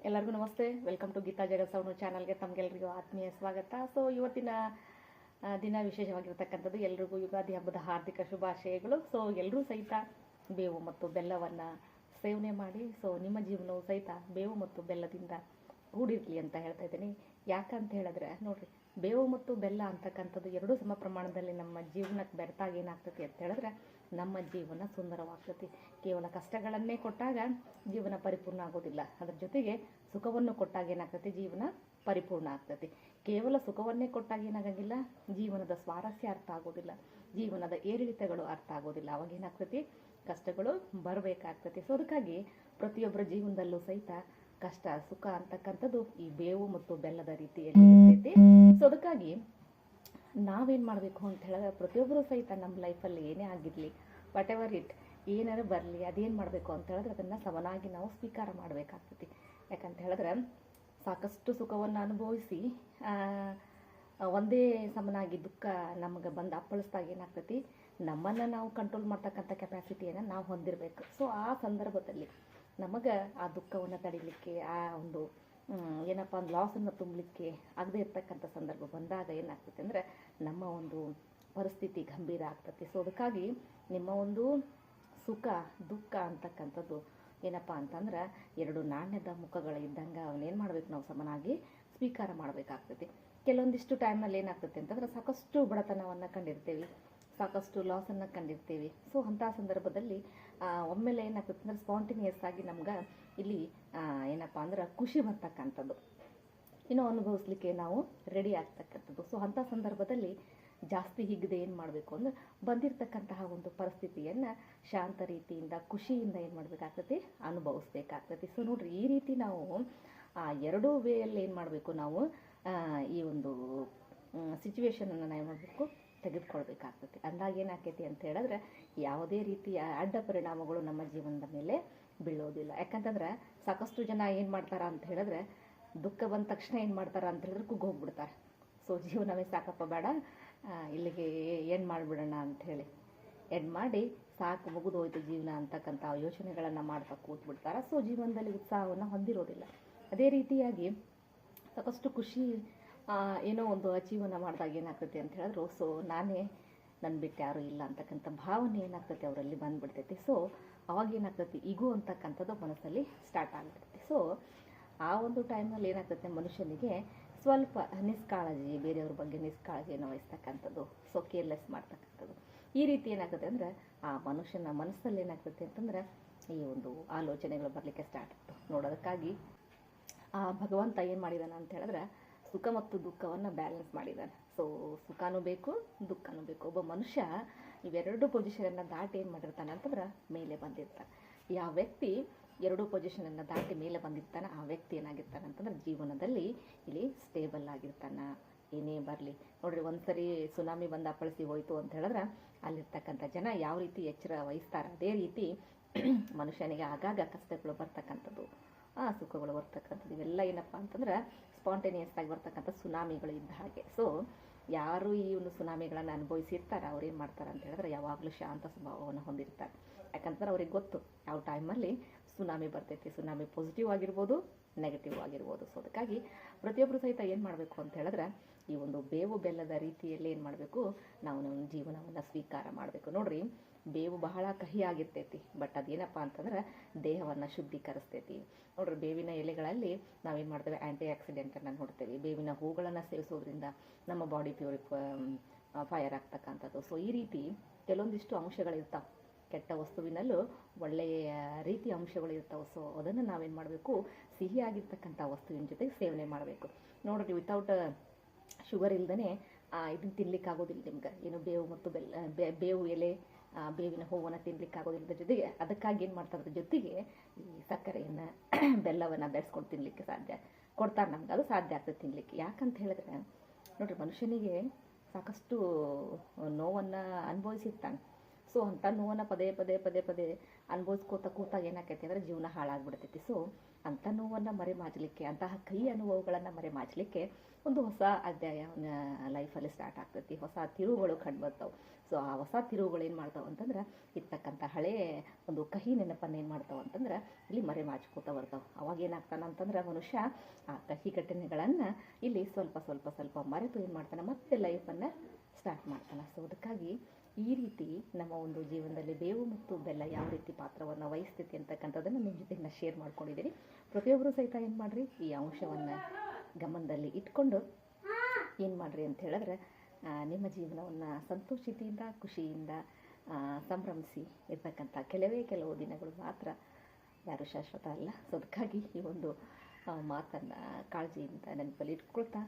ಎಲ್ಲರಿಗೂ ನಮಸ್ತೆ. Welcome to Geeta Jagat sound ಚಾನಲ್ಗೆ ತಮಗೆಲ್ಲರಿಗೂ ಆತ್ಮೀಯ ಸ್ವಾಗತ. ಸೊ ಇವತ್ತಿನ ದಿನ ವಿಶೇಷವಾಗಿರ್ತಕ್ಕಂಥದ್ದು. ಎಲ್ರಿಗೂ ಯುಗಾದಿ ಹಬ್ಬದ ಹಾರ್ದಿಕ ಶುಭಾಶಯಗಳು. ಸೊ ಎಲ್ಲರೂ ಸಹಿತ ಬೇವು ಮತ್ತು ಬೆಲ್ಲವನ್ನು ಸೇವನೆ ಮಾಡಿ ಸೊ ನಿಮ್ಮ ಜೀವನವು ಸಹಿತ ಬೇವು ಮತ್ತು ಬೆಲ್ಲದಿಂದ ಕೂಡಿರಲಿ ಅಂತ ಹೇಳ್ತಾ ಇದ್ದೀನಿ. ಯಾಕಂತ ಹೇಳಿದ್ರೆ ನೋಡ್ರಿ, ಬೇವು ಮತ್ತು ಬೆಲ್ಲ ಅಂತಕ್ಕಂಥದ್ದು ಎರಡೂ ಸಮ ಪ್ರಮಾಣದಲ್ಲಿ ನಮ್ಮ ಜೀವನಕ್ಕೆ ಬೆರೆತಾಗ ಏನಾಗ್ತತಿ ಅಂತ ಹೇಳಿದ್ರೆ ನಮ್ಮ ಜೀವನ ಸುಂದರವಾಗ್ತತಿ. ಕೇವಲ ಕಷ್ಟಗಳನ್ನೇ ಕೊಟ್ಟಾಗ ಜೀವನ ಪರಿಪೂರ್ಣ ಆಗೋದಿಲ್ಲ, ಅದರ ಜೊತೆಗೆ ಸುಖವನ್ನು ಕೊಟ್ಟಾಗ ಏನಾಗ್ತತಿ ಜೀವನ ಪರಿಪೂರ್ಣ ಆಗ್ತತಿ. ಕೇವಲ ಸುಖವನ್ನೇ ಕೊಟ್ಟಾಗ ಏನಾಗಂಗಿಲ್ಲ, ಜೀವನದ ಸ್ವಾರಸ್ಯ ಅರ್ಥ ಆಗೋದಿಲ್ಲ, ಜೀವನದ ಏರಿಳಿತಗಳು ಅರ್ಥ ಆಗೋದಿಲ್ಲ. ಅವಾಗ ಏನಾಗ್ತತಿ, ಕಷ್ಟಗಳು ಬರಬೇಕಾಗ್ತತಿ. ಸೊ ಅದಕ್ಕಾಗಿ ಪ್ರತಿಯೊಬ್ಬರ ಜೀವನದಲ್ಲೂ ಸಹಿತ ಕಷ್ಟ ಸುಖ ಅಂತಕ್ಕಂಥದ್ದು ಈ ಬೇವು ಮತ್ತು ಬೆಲ್ಲದ ರೀತಿಯಲ್ಲಿ ಇರ್ತೈತಿ. ಸೊ ಅದಕ್ಕಾಗಿ ನಾವೇನು ಮಾಡಬೇಕು ಅಂತ ಹೇಳಿದ್ರೆ, ಪ್ರತಿಯೊಬ್ಬರು ಸಹಿತ ನಮ್ಮ ಲೈಫಲ್ಲಿ ಏನೇ ಆಗಿರಲಿ, ವಾಟ್ ಎವರ್ ಇಟ್ ಏನಾರು ಬರಲಿ, ಅದೇನು ಮಾಡಬೇಕು ಅಂತ ಹೇಳಿದ್ರೆ ಅದನ್ನು ಸಮನಾಗಿ ನಾವು ಸ್ವೀಕಾರ ಮಾಡಬೇಕಾಗ್ತೈತಿ. ಯಾಕಂತ ಹೇಳಿದ್ರೆ ಸಾಕಷ್ಟು ಸುಖವನ್ನು ಅನುಭವಿಸಿ ಒಂದೇ ಸಮನಾಗಿ ದುಃಖ ನಮಗೆ ಬಂದು ಅಪ್ಪಳಿಸ್ದಾಗ ಏನಾಗ್ತೈತಿ, ನಮ್ಮನ್ನು ನಾವು ಕಂಟ್ರೋಲ್ ಮಾಡ್ತಕ್ಕಂಥ ಕೆಪಾಸಿಟಿಯನ್ನು ನಾವು ಹೊಂದಿರಬೇಕು. ಸೊ ಆ ಸಂದರ್ಭದಲ್ಲಿ ನಮಗೆ ಆ ದುಃಖವನ್ನು ತಡಿಲಿಕ್ಕೆ, ಆ ಒಂದು ಏನಪ್ಪ ಒಂದು ಲಾಸನ್ನು ತುಂಬಲಿಕ್ಕೆ ಆಗದೆ ಇರ್ತಕ್ಕಂಥ ಸಂದರ್ಭ ಬಂದಾಗ ಏನಾಗ್ತೈತೆ ಅಂದರೆ ನಮ್ಮ ಒಂದು ಪರಿಸ್ಥಿತಿ ಗಂಭೀರ ಆಗ್ತೈತಿ. ಸೊ ಅದಕ್ಕಾಗಿ ನಿಮ್ಮ ಒಂದು ಸುಖ ದುಃಖ ಅಂತಕ್ಕಂಥದ್ದು ಏನಪ್ಪ ಅಂತಂದ್ರೆ ಎರಡು ನಾಣ್ಯದ ಮುಖಗಳು ಇದ್ದಂಗೆ ಅವನ್ನೇನು ಮಾಡಬೇಕು, ನಾವು ಸಮನಾಗಿ ಸ್ವೀಕಾರ ಮಾಡಬೇಕಾಗ್ತೈತಿ. ಕೆಲವೊಂದಿಷ್ಟು ಟೈಮಲ್ಲಿ ಏನಾಗ್ತೈತಿ ಅಂತಂದ್ರೆ ಸಾಕಷ್ಟು ಬಡತನವನ್ನು ಕಂಡಿರ್ತೀವಿ, ಸಾಕಷ್ಟು ಲಾಸನ್ನು ಕಂಡಿರ್ತೀವಿ. ಸೊ ಅಂಥ ಸಂದರ್ಭದಲ್ಲಿ ಒಮ್ಮೆಲೆ ಏನಾಗ್ತದೆ ಅಂದ್ರೆ ಸ್ಪಾಂಟೇನಿಯಸ್ ಆಗಿ ನಮ್ಗೆ ಇಲ್ಲಿ ಏನಪ್ಪ ಅಂದ್ರೆ ಖುಷಿ ಬರ್ತಕ್ಕಂಥದ್ದು, ಇನ್ನೂ ಅನುಭವಿಸ್ಲಿಕ್ಕೆ ನಾವು ರೆಡಿ ಆಗ್ತಕ್ಕಂಥದ್ದು. ಸೊ ಅಂಥ ಸಂದರ್ಭದಲ್ಲಿ ಜಾಸ್ತಿ ಹಿಗ್ಗದೆ ಏನು ಮಾಡಬೇಕು ಅಂದ್ರೆ ಬಂದಿರತಕ್ಕಂತಹ ಒಂದು ಪರಿಸ್ಥಿತಿಯನ್ನು ಶಾಂತ ರೀತಿಯಿಂದ ಖುಷಿಯಿಂದ ಏನು ಮಾಡಬೇಕಾಗ್ತತಿ, ಅನುಭವಿಸ್ಬೇಕಾಗ್ತತಿ. ಸೊ ನೋಡ್ರಿ, ಈ ರೀತಿ ನಾವು ಎರಡೂ ವೇಯಲ್ಲಿ ಏನು ಮಾಡಬೇಕು, ನಾವು ಈ ಒಂದು ಸಿಚುವೇಶನನ್ನು ನಾವು ಏನು ಮಾಡಬೇಕು, ತೆಗೆದುಕೊಳ್ಬೇಕಾಗ್ತದೆ. ಅಂದಾಗ ಏನಾಗ್ತೈತಿ ಅಂತ ಹೇಳಿದ್ರೆ ಯಾವುದೇ ರೀತಿಯ ಅಡ್ಡ ಪರಿಣಾಮಗಳು ನಮ್ಮ ಜೀವನದ ಮೇಲೆ ಬೀಳೋದಿಲ್ಲ. ಯಾಕಂತಂದ್ರೆ ಸಾಕಷ್ಟು ಜನ ಏನು ಮಾಡ್ತಾರ ಅಂತ ಹೇಳಿದ್ರೆ, ದುಃಖ ಬಂದ ತಕ್ಷಣ ಏನು ಮಾಡ್ತಾರ ಅಂತ ಹೇಳಿದ್ರೆ ಕುಗ್ಗೋಗ್ಬಿಡ್ತಾರೆ. ಸೊ ಜೀವನವೇ ಸಾಕಪ್ಪ ಬೇಡ, ಇಲ್ಲಿಗೆ ಏನು ಮಾಡಿಬಿಡೋಣ ಅಂಥೇಳಿ ಎಡ್ ಮಾಡಿ ಸಾಕು ಮುಗಿದೋಯ್ತು ಜೀವನ ಅಂತಕ್ಕಂಥ ಯೋಚನೆಗಳನ್ನು ಮಾಡ್ತಾ ಕೂತ್ಬಿಡ್ತಾರೆ. ಸೊ ಜೀವನದಲ್ಲಿ ಉತ್ಸಾಹವನ್ನು ಹೊಂದಿರೋದಿಲ್ಲ. ಅದೇ ರೀತಿಯಾಗಿ ಸಾಕಷ್ಟು ಖುಷಿ ಏನೋ ಒಂದು ಅಚೀವನ್ನ ಮಾಡಿದಾಗ ಏನಾಗ್ತೈತಿ ಅಂತ ಹೇಳಿದ್ರು, ಸೊ ನಾನೇ ನನ್ನ ಬಿಟ್ಟು ಯಾರೂ ಇಲ್ಲ ಅಂತಕ್ಕಂಥ ಭಾವನೆ ಏನಾಗ್ತೈತಿ ಅವರಲ್ಲಿ ಬಂದುಬಿಡ್ತೈತಿ. ಸೊ ಅವಾಗ ಏನಾಗ್ತೈತಿ, ಈಗೋ ಅಂತಕ್ಕಂಥದ್ದು ಮನಸ್ಸಲ್ಲಿ ಸ್ಟಾರ್ಟ್ ಆಗ್ಬಿಡ್ತೈತಿ. ಸೊ ಆ ಒಂದು ಟೈಮಲ್ಲಿ ಏನಾಗ್ತೈತೆ, ಮನುಷ್ಯನಿಗೆ ಸ್ವಲ್ಪ ನಿಷ್ಕಾಳಜಿ, ಬೇರೆಯವ್ರ ಬಗ್ಗೆ ನಿಷ್ಕಾಳಜಿಯನ್ನು ವಹಿಸ್ತಕ್ಕಂಥದ್ದು, ಸೊ ಕೇರ್ಲೆಸ್ ಮಾಡ್ತಕ್ಕಂಥದ್ದು, ಈ ರೀತಿ ಏನಾಗ್ತದೆ ಅಂದರೆ ಆ ಮನುಷ್ಯನ ಮನಸ್ಸಲ್ಲಿ ಏನಾಗ್ತೈತೆ ಅಂತಂದ್ರೆ ಈ ಒಂದು ಆಲೋಚನೆಗಳು ಬರಲಿಕ್ಕೆ ಸ್ಟಾರ್ಟ್ ಆಗ್ತವೆ. ನೋಡೋದಕ್ಕಾಗಿ ಆ ಭಗವಂತ ಏನು ಮಾಡಿದಾನೆ ಅಂತ ಹೇಳಿದ್ರೆ ಸುಖ ಮತ್ತು ದುಃಖವನ್ನು ಬ್ಯಾಲೆನ್ಸ್ ಮಾಡಿದ್ದಾನೆ. ಸೊ ಸುಖನೂ ಬೇಕು, ದುಃಖನೂ ಬೇಕು. ಒಬ್ಬ ಮನುಷ್ಯ ಇವೆರಡು ಪೊಸಿಷನನ್ನು ದಾಟಿ ಏನು ಮಾಡಿರ್ತಾನೆ ಅಂತಂದ್ರೆ ಮೇಲೆ ಬಂದಿರ್ತಾನೆ. ಯಾವ ವ್ಯಕ್ತಿ ಎರಡೂ ಪೊಸಿಷನನ್ನು ದಾಟಿ ಮೇಲೆ ಬಂದಿರ್ತಾನೆ ಆ ವ್ಯಕ್ತಿ ಏನಾಗಿರ್ತಾನೆ ಅಂತಂದ್ರೆ ಜೀವನದಲ್ಲಿ ಇಲ್ಲಿ ಸ್ಟೇಬಲ್ ಆಗಿರ್ತಾನೆ. ಏನೇ ಬರಲಿ ನೋಡ್ರಿ, ಒಂದ್ಸರಿ ಸುನಾಮಿ ಬಂದು ಅಪ್ಪಳಿಸಿ ಹೋಯ್ತು ಅಂತ ಹೇಳಿದ್ರೆ ಅಲ್ಲಿರ್ತಕ್ಕಂಥ ಜನ ಯಾವ ರೀತಿ ಎಚ್ಚರ ವಹಿಸ್ತಾರೆ, ಅದೇ ರೀತಿ ಮನುಷ್ಯನಿಗೆ ಆಗಾಗ ಕಷ್ಟಗಳು ಬರ್ತಕ್ಕಂಥದ್ದು, ಸುಖಗಳು ಬರ್ತಕ್ಕಂಥದ್ದು, ಇವೆಲ್ಲ ಏನಪ್ಪ ಅಂತಂದ್ರೆ ಸ್ಪಾಂಟೇನಿಯಸ್ ಆಗಿ ಬರ್ತಕ್ಕಂಥ ಸುನಾಮಿಗಳು ಇದ್ದ ಹಾಗೆ. ಸೊ ಯಾರು ಈ ಒಂದು ಸುನಾಮಿಗಳನ್ನು ಅನುಭವಿಸಿರ್ತಾರೆ ಅವ್ರು ಏನು ಮಾಡ್ತಾರೆ ಅಂತ ಹೇಳಿದ್ರೆ ಯಾವಾಗಲೂ ಶಾಂತ ಸ್ವಭಾವವನ್ನು ಹೊಂದಿರ್ತಾರೆ. ಯಾಕಂತಂದ್ರೆ ಅವ್ರಿಗೆ ಗೊತ್ತು ಯಾವ ಟೈಮಲ್ಲಿ ಸುನಾಮಿ ಬರ್ತೈತಿ. ಸುನಾಮಿ ಪಾಸಿಟಿವ್ ಆಗಿರ್ಬೋದು, ನೆಗೆಟಿವ್ ಆಗಿರ್ಬೋದು. ಸೊ ಅದಕ್ಕಾಗಿ ಪ್ರತಿಯೊಬ್ಬರು ಸಹಿತ ಏನು ಮಾಡಬೇಕು ಅಂತ ಹೇಳಿದ್ರೆ ಈ ಒಂದು ಬೇವು ಬೆಲ್ಲದ ರೀತಿಯಲ್ಲಿ ಏನು ಮಾಡಬೇಕು, ನಾವು ನಮ್ಮ ಜೀವನವನ್ನು ಸ್ವೀಕಾರ ಮಾಡಬೇಕು. ನೋಡ್ರಿ, ಬೇವು ಬಹಳ ಕಹಿ ಆಗಿರ್ತೈತಿ, ಬಟ್ ಅದೇನಪ್ಪ ಅಂತಂದ್ರೆ ದೇಹವನ್ನು ಶುದ್ಧೀಕರಿಸ್ತೈತಿ. ನೋಡ್ರಿ, ಬೇವಿನ ಎಲೆಗಳಲ್ಲಿ ನಾವೇನು ಮಾಡ್ತೇವೆ, ಆ್ಯಂಟಿ ಆಕ್ಸಿಡೆಂಟನ್ನು ನೋಡ್ತೇವೆ. ಬೇವಿನ ಹೂಗಳನ್ನು ಸೇವಿಸೋದ್ರಿಂದ ನಮ್ಮ ಬಾಡಿ ಫೈರ್ ಆಗ್ತಕ್ಕಂಥದ್ದು. ಸೊ ಈ ರೀತಿ ಕೆಲವೊಂದಿಷ್ಟು ಅಂಶಗಳಿರ್ತಾವೆ, ಕೆಟ್ಟ ವಸ್ತುವಿನಲ್ಲೂ ಒಳ್ಳೆಯ ರೀತಿಯ ಅಂಶಗಳು ಇರ್ತಾವೆ. ಸೊ ಅದನ್ನು ನಾವೇನು ಮಾಡಬೇಕು, ಸಿಹಿಯಾಗಿರ್ತಕ್ಕಂಥ ವಸ್ತುವಿನ ಜೊತೆಗೆ ಸೇವನೆ ಮಾಡಬೇಕು. ನೋಡ್ರಿ, ವಿತೌಟ್ ಶುಗರ್ ಇಲ್ದೇ ಇದನ್ನು ತಿನ್ಲಿಕ್ಕಾಗೋದಿಲ್ಲ ನಿಮ್ಗೆ. ಏನು ಬೇವು ಮತ್ತು ಬೇವು ಎಲೆ, ಬೇವಿನ ಹೂವನ್ನು ತಿನ್ಲಿಕ್ಕಾಗೋದಿಲ್ಲದ ಜೊತೆಗೆ ಅದಕ್ಕಾಗಿ ಏನು ಮಾಡ್ತಾರೆ, ಅದ್ರ ಜೊತೆಗೆ ಈ ಸಕ್ಕರೆಯನ್ನು ಬೆಲ್ಲವನ್ನು ಬೆರೆಸ್ಕೊಂಡು ತಿನ್ನಲಿಕ್ಕೆ ಕೊಡ್ತಾರೆ ನಮ್ಗೆ. ಅದು ಸಾಧ್ಯ ಆಗ್ತದೆ ತಿನ್ನಲಿಕ್ಕೆ. ಯಾಕಂತ ಹೇಳಿದ್ರೆ ನೋಡ್ರಿ, ಮನುಷ್ಯನಿಗೆ ಸಾಕಷ್ಟು ನೋವನ್ನು ಅನುಭವಿಸಿರ್ತಾನೆ. ಸೊ ಅಂಥ ನೋವನ್ನು ಪದೇ ಪದೇ ಅನ್ಭವಿಸ್ಕೋತ ಕೂತಾಗ ಏನಾಕೈತಿ ಅಂದರೆ ಜೀವನ ಹಾಳಾಗ್ಬಿಡ್ತೈತಿ. ಸೊ ಅಂಥ ನೋವನ್ನು ಮರೆಮಾಚಲಿಕ್ಕೆ, ಅಂತಹ ಕಹಿ ಅನುಭವಗಳನ್ನು ಮರೆಮಾಚಲಿಕ್ಕೆ ಒಂದು ಹೊಸ ಅಧ್ಯಾಯ ಲೈಫಲ್ಲಿ ಸ್ಟಾರ್ಟ್ ಆಗ್ತೈತಿ. ಹೊಸ ತಿರುವುಗಳು ಕಂಡು ಬರ್ತಾವೆ. ಸೊ ಆ ಹೊಸ ತಿರುವುಗಳು ಏನು ಮಾಡ್ತಾವೆ ಅಂತಂದ್ರೆ ಇರ್ತಕ್ಕಂಥ ಹಳೆಯ ಒಂದು ಕಹಿ ನೆನಪನ್ನು ಏನು ಮಾಡ್ತಾವೆ ಅಂತಂದ್ರೆ ಇಲ್ಲಿ ಮರೆಮಾಚ್ಕೋತ ಬರ್ತಾವೆ. ಅವಾಗ ಏನಾಗ್ತಾನೆ ಅಂತಂದ್ರೆ ಮನುಷ್ಯ ಆ ಕಹಿ ಘಟನೆಗಳನ್ನು ಇಲ್ಲಿ ಸ್ವಲ್ಪ ಸ್ವಲ್ಪ ಸ್ವಲ್ಪ ಮರೆತು ಏನು ಮಾಡ್ತಾನೆ, ಮತ್ತೆ ಲೈಫನ್ನು ಸ್ಟಾರ್ಟ್ ಮಾಡ್ತಾನೆ. ಸೊ ಅದಕ್ಕಾಗಿ ಈ ರೀತಿ ನಮ್ಮ ಒಂದು ಜೀವನದಲ್ಲಿ ಬೇವು ಮತ್ತು ಬೆಲ್ಲ ಯಾವ ರೀತಿ ಪಾತ್ರವನ್ನು ವಹಿಸ್ತೈತಿ ಅಂತಕ್ಕಂಥದ್ದನ್ನು ನಿಮ್ಮ ಜೊತೆ ನಾನು ಶೇರ್ ಮಾಡ್ಕೊಂಡಿದ್ದೀನಿ. ಪ್ರತಿಯೊಬ್ಬರು ಸಹಿತ ಏನು ಮಾಡಿರಿ, ಈ ಅಂಶವನ್ನು ಗಮನದಲ್ಲಿ ಇಟ್ಕೊಂಡು ಏನು ಮಾಡಿರಿ ಅಂತ ಹೇಳಿದ್ರೆ ನಿಮ್ಮ ಜೀವನವನ್ನು ಸಂತೋಷತೆಯಿಂದ ಖುಷಿಯಿಂದ ಸಂಭ್ರಮಿಸಿ ಇರ್ತಕ್ಕಂಥ ಕೆಲವು ದಿನಗಳು ಮಾತ್ರ, ಯಾರು ಶಾಶ್ವತ ಅಲ್ಲ. ಸೊ ಅದಕ್ಕಾಗಿ ಈ ಒಂದು ಮಾತನ್ನು ಕಾಳಜಿಯಿಂದ ನೆನಪಲ್ಲಿ ಇಟ್ಕೊಳ್ತಾ